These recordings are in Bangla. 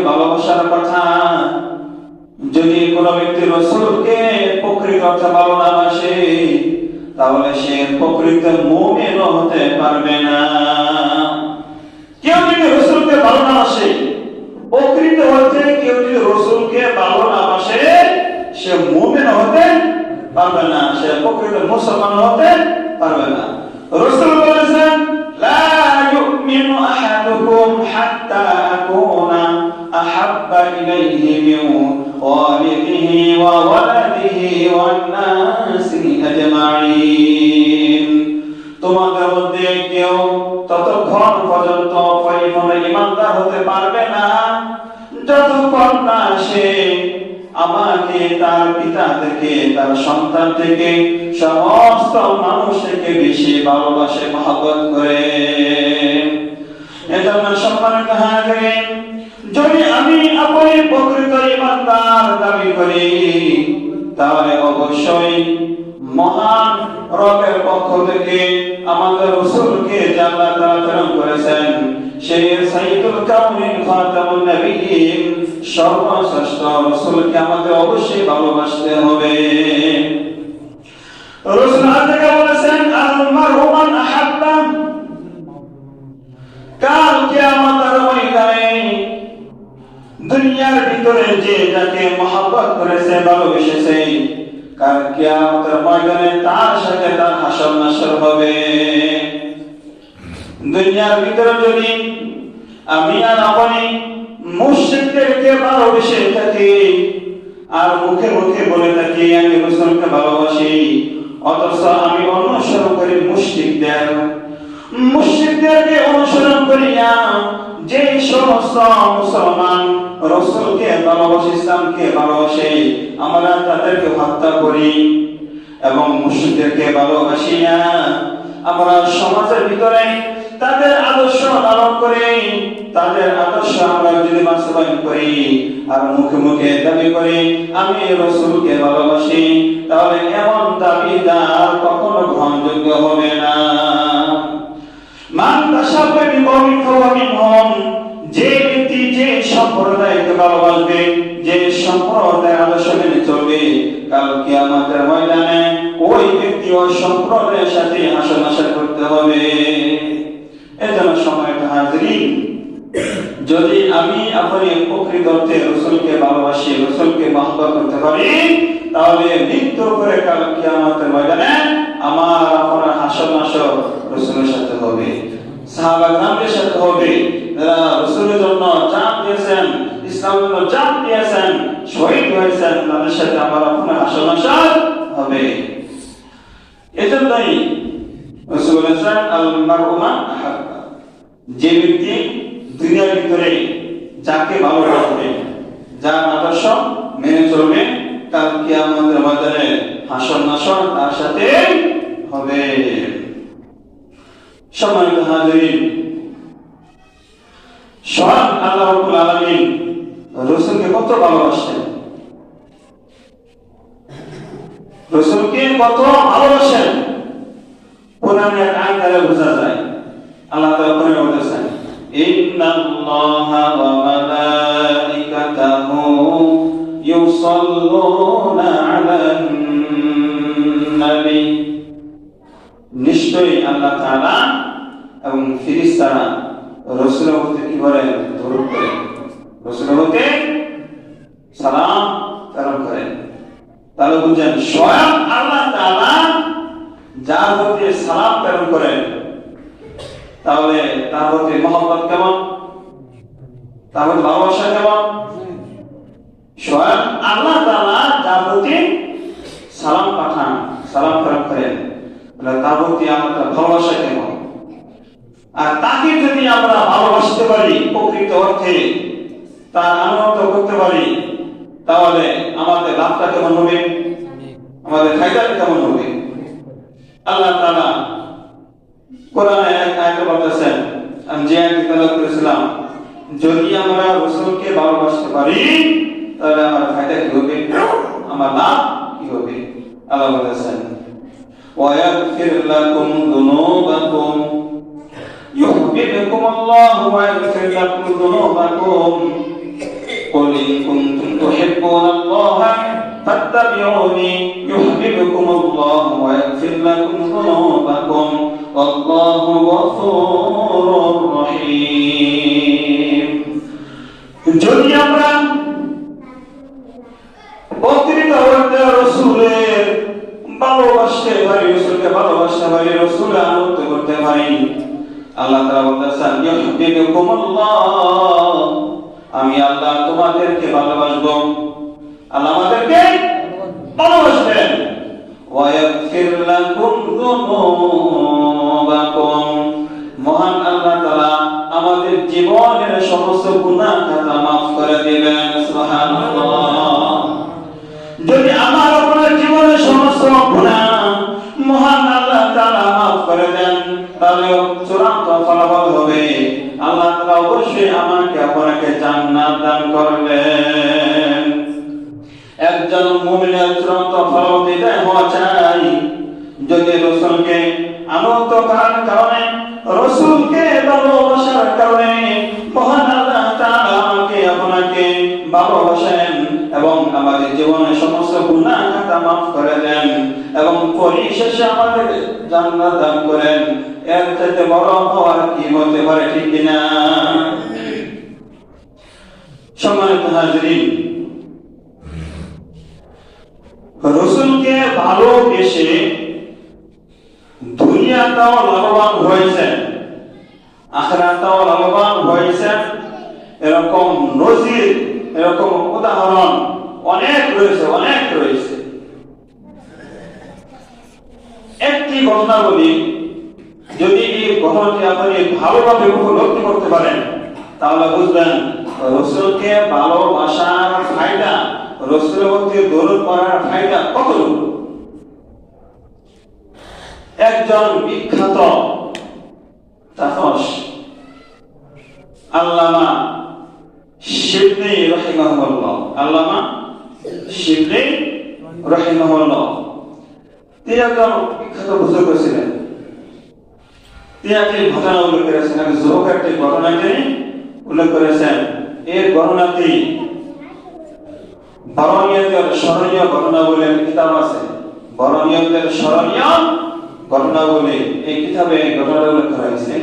ভালোবাসার কথা। যদি কোনো ব্যক্তি রাসূলকে প্রকৃত অর্থে ভালো না বাসে, তাহলে সে প্রকৃত মুমিন হতে পারবে না। কেউ যদি রাসূলকে ভালো না বাসে, প্রকৃত অর্থে কেউ যদি রাসূলকে ভালো না বাসে, সে মুমিন হতে পারবে না, সে প্রকৃত মুসলমান হতে পারবে না। রাসূল বলেছেন, লা ইউমিনু আহাদুকুম হাত্তা আকুনা আহাব্বা ইলাইহি মিন ওয়ালিদিহি ওয়া ওয়ালাদিহি ওয়ান নাসি আজমাইন। তোমাদের মধ্যে কেউ ততক্ষণ পর্যন্ত পরিপূর্ণ ঈমানদার হতে পারবে না যতক্ষণ না সে আমাকে, তার পিতা থেকে, তার সন্তান থেকে, সমস্ত মানুষ থেকে বেশি ভালোবাসে, মহব্বত করে। এজন্য সম্মানিত হাজিরিন, যদি আমি আপনি প্রকৃত ঈমানদার দাবি করি, তাহলে অবশ্যই মহান রবের পক্ষ থেকে আমাদের রাসূলকে আল্লাহ তাআলা প্রেরণ করেছেন, সেই সাইয়্যিদুল কাউনিন খাতামুন নবিয়্যিন, সর্বশ্রেষ্ঠ রাসূলকে আমাদের অবশ্যই ভালোবাসতে হবে। রাসূল আল্লাহকে বলেছেন, আল মারহু মান আহাব্বা। কাল কিয়ামতের ময়দানে দুনিয়ার ভিতরে যে যাকে মহব্বত করেছে, ভালোবেসেছে, কাল কিয়ামতের ময়দানে তার সাথে তার হাসর নাসর হবে। দুনিয়ার ভিতরে যদি আমি আর আপনি মুশরিকদেরকে ভালোবেসে থাকি, আর মুখে মুখে বলে থাকি আমি রাসূলকে ভালোবাসি, অথচ আমি অনুসরণ করি মুশরিকদেরকে অনুসরণ করিয়া যে সমস্ত মুসলমান রাসূলকে ভালোবাসে, ইসলামকে ভালোবাসে, আমরা তাদেরকে হত্যা করি এবং মুশরিকদেরকে ভালোবাসিয়া আমরা সমাজের ভিতরে তাদের আদর্শ লালন করি, তাদের আদর্শ আমরা যদি বাস্তবায়ন করি আর মুখে মুখে দাবি করি আমি রাসূলকে ভালোবাসি, তাহলে এমন দাবিদার কখনো গ্রহণযোগ্য হবে না। মান তাশাব্বাহা বিকওমিন ফাহুয়া মিনহুম। যে ব্যক্তি যে সম্প্রদায়কে ভালোবাসবে, যে সম্প্রদায়ের আদর্শ মেনে চলবে, কাল কিয়ামতের ময়দানে ওই ব্যক্তি ওই সম্প্রদায়ের সাথে হাসর নাসর করতে হবে। এজন্য সম্মানিত হাজিরিন, যদি আমি আপনি প্রকৃত অর্থে রাসূলকে ভালোবাসি, রাসূলকে মহব্বত করতে পারি, তাহলে মৃত্যুর পরে কাল কিয়ামতের ময়দানে আমার আপনার হাসর নাসর রাসূলের সাথে হবে, সাহাবা-কিরামদের সাথে হবে, যারা রাসূলের জন্য জান দিয়েছেন, ইসলামের জন্য জান দিয়েছেন, শহীদ হয়েছেন, তাদের সাথে আমার আপনার হাসর নাসর হবে। এজন্যই রাসূল বলেছেন, আল মারহু মান আহাব্বা। যে ব্যক্তি দুনিয়ার ভিতরে যাকে ভালোবাসবে, যার আদর্শ মেনে চলবে, কাল কিয়ামতের ময়দানে হাসর নাসর তার সাথে হবে। সম্মানিত হাজিরিন, স্বয়ং আল্লাহ রাব্বুল আলামিন রাসূলকে কত ভালোবাসেন, রাসূলকে কত ভালোবাসেন কোরআনের আয়াতে বোঝা যায়। আল্লাহ তাআলা কোরআনে বলেছেন, ইন্নাল্লাহা ওয়া মালাইকাতাহু ইউসাল্লুনা আলান নবী। নিশ্চয়ই আল্লাহ তাআলা এবং ফেরেশতারা রাসূলের প্রতি কি করেন? দরুদ করেন, রাসূলের প্রতি সালাম প্রেরণ করেন। তাহলে বুঝেন, স্বয়ং আল্লাহ তাআলা যার প্রতি সালাম প্রেরণ করেন, তাহলে তার প্রতি মহব্বত কেমন, তার প্রতি ভালোবাসা কেমন? স্বয়ং আল্লাহ তাআলা যার প্রতি সালাম পাঠান, সালাম প্রেরণ করেন, তার প্রতি আমাদের ভালোবাসা কেমন? আর তাকে যদি আমরা ভালোবাসতে পারি, প্রকৃত অর্থে তার আনন্দ করতে পারি, তাহলে আমাদের লাভটা কেমন হবে, আমাদের ফায়দাটা কেমন হবে? আল্লাহ তাআলা কোরআনে এক আয়াতে বলেছেন, আমি যে আয়াতটি তেলাওয়াত করেছিলাম, যদি আমরা রাসূলকে ভালোবাসতে পারি তাহলে আমার ফায়দা কি হবে, আমার লাভ কি হবে? আল্লাহ বলেছেন, ওয়া ইয়াগফির লাকুম যুনুবাকুম يحببكم الله ويغفر لكم ذنوبكم فاتبعوني يحببكم الله ويغفر لكم ذنوبكم والله غفور رحيم যদি আমরা প্রকৃত অর্থে রাসূলের ভালোবাসতে পারি, রাসূলকে ভালোবাসতে পারি, রাসূলকে আনুগত্য করতে পারি, আল্লাহ তাআলা বলতেছেন ইউহিব্বুকুমুল্লাহ, আমি আল্লাহ তোমাদেরকে ভালোবাসবো। আল্লাহ আমাদেরকে ভালোবাসবেন। ওয়া ইয়াগফির লাকুম যুনুবাকুম, মহান আল্লাহ তাআলা আমাদের জীবনের সমস্ত গুনাহ খাতা maaf করে দিবেন। সুবহানাল্লাহ। যদি আমার আপনার জীবনের সমস্ত গুনাহ মহান আল্লাহ তাআলা maaf করে দেন, তাহলে চূড়ান্ত ফলাফল হবে আল্লাহ তাআলা অবশ্যই আমাকে আপনাকে জান্নাত দান করবেন। একজন মুমিনের চূড়ান্ত ফলাফল দিতে হওয়া চাই যদি রাসূলকে আনুগত্য করার কারণে, রাসূলকে ভালোবাসার কারণে মহান আল্লাহ তাআলা আমাকে আপনাকে ভালোবাসেন এবং আমাদের জীবনের সমস্ত গুনাহ খাতা maaf করে দেন এবং পরিশেষে আমাদের জান্নাত দান করেন। এর থেকে বড় হওয়ার কি হতে পারে, ঠিক কিনা? সম্মানিত হাজিরিন, রাসূলকে ভালোবেসে দুনিয়াটাও লাভবান হয়েছেন, আখিরাতটাও লাভবান হয়েছেন। এরকম নজির, এরকম উদাহরণ অনেক রয়েছে, অনেক রয়েছে। একটি ঘটনা বলি, যদি এই ঘটনাটি আপনি ভালোভাবে উপলব্ধি করতে পারেন তাহলে বুঝবেন রাসূলকে ভালোবাসার ফায়দা, রাসূলের প্রতি দরুদ পড়ার ফায়দা কতটুকু। একজন বিখ্যাত তাফসীর আল্লামা শিবলি রাহিমাহুল্লাহ, আল্লামা শিবলি রাহিমাহুল্লাহ, তিনি একজন বিখ্যাত বুজুর্গ ছিলেন। তিনি একটি ঘটনা উল্লেখ করেছেন, এক যুবক একটি ঘটনাকে উল্লেখ করেছেন। এই ঘটনাটি বরণীয়দের স্মরণীয় ঘটনা বলে একটি কিতাব আছে, বরণীয়দের স্মরণীয় ঘটনা বলে এই কিতাবে এই ঘটনাটা উল্লেখ করা হয়েছে।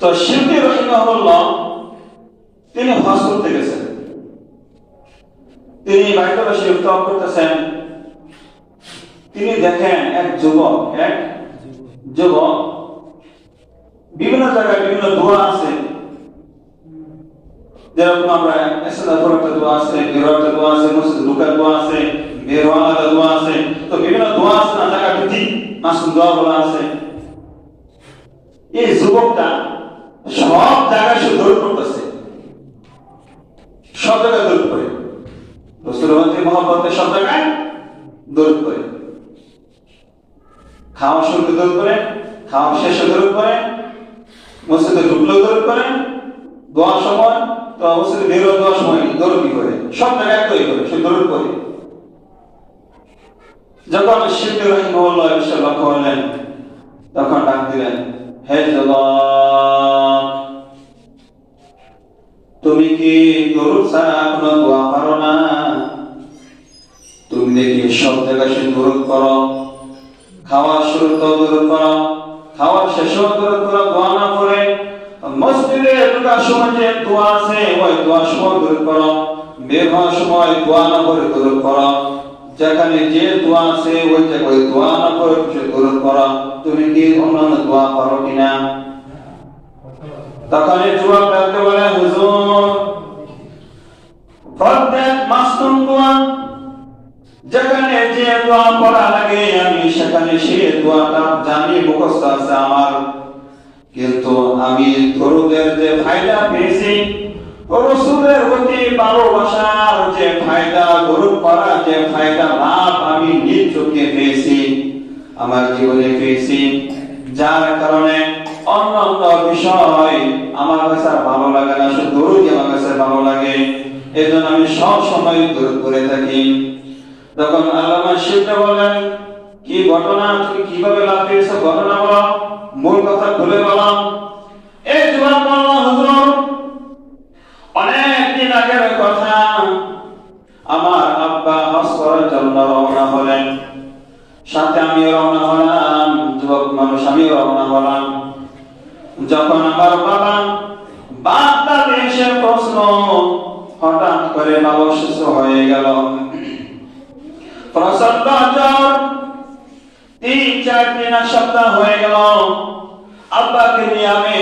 তো শিবলি রাহিমাহুল্লাহ তিনি হজ করতে গেছেন, তিনি বাইতুল শরীফ তওয়াফ করতেছেন। তিনি দেখেন এক যুবক বিভিন্ন জায়গায় বিভিন্ন দোয়া আছে, যেরকম আমরা ইসলামের একটা দোয়া আছে, বেরোয়ার দোয়া আছে, মসজিদ ঢোকার দোয়া আছে, বের হওয়ার দোয়া আছে, তো বিভিন্ন দোয়া আছে না, জায়গা ভিত্তিক মাসুম দোয়া বলা আছে। এই যুবকটা সব জায়গায় সে দৌড় করতেছে, সব জায়গায় দৌড় করে, রাসূলের মহব্বতে সব জায়গায় দৌড় করে, খাওয়া শুরুতে দৌড় করে, খাওয়া শেষে দৌড় করে, মসজিদে ঢুকলেও দৌড় করে, দোয়ার সময় তো মসজিদে বের হওয়ার সময় দৌড় করে, সব জায়গায় একই করে, সে দৌড় করে। যখন শিবলি রাহিমাহুল্লাহ বিষয় লক্ষ্য করলেন, তখন ডাক দিলেন, হে যুবক, তুমি কি দরুদ ছাড়া কোনো দোয়া পারো না? তুমি দেখি সব জায়গায় সে দরুদ করো, খাওয়ার শুরুতেও দরুদ করো, খাওয়ার শেষেও দরুদ করো, দোয়া না করে মসজিদে ঢোকার সময় যে দোয়া আছে ওই দোয়ার সময় দরুদ করো, বের হওয়ার সময় দোয়া না করে দরুদ করো, যেখানে যে দোয়া আছে ওই জায়গায় দোয়া না করে সে দরুদ করো। তুমি কি অন্যান্য দোয়া করো কিনা? তখন এই যুবক ডাকতে বলে, হুজুর, প্রত্যেক মাসুম দোয়া যেখানে যে দোয়া পড়া লাগে আমি সেখানে সেই দোয়াটা জানি, মুখস্থ আছে আমার, কিন্তু আমি দরুদের যে ফায়দা পেয়েছি, রাসূলের প্রতি ভালোবাসার যে ফায়দা, দরুদ পড়ার যে ফায়দা লাভ আমি নিজ চোখে পেয়েছি, আমার জীবনে পেয়েছি, যার কারণে অন্যান্য বিষয় আমার কাছে ভালো লাগে না, শুধু দরুদ আমার কাছে ভালো লাগে, এজন্য আমি সব সময় দরুদ করে থাকি। তখন আল্লামা শিবলি বলেন, কি ঘটনা, তুমি কিভাবে লাভ পেয়েছো, ঘটনা বলো, মূল কথা খুলে বলো। এই যুবক বলল, হুজুর, অনেক দিন আগের কথা, আমার আব্বা হলেন, সাথে আমিও রওনা হলাম, যুবক মানুষ আমিও রওনা হলাম। যখন আমার বাবা বাগদাদে এসে প্রশ্ন, হঠাৎ করে বাবা অসুস্থ হয়ে গেল, প্রচন্ড জ্বর, 3-4 দিন এক সপ্তাহ হয়ে গেল। আব্বাকে নিয়ে আমি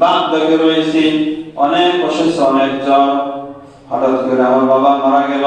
বাগদাদে রয়েছি, অনেক অসুস্থ, অনেক জ্বর। হঠাৎ করে আমার বাবা মারা গেল।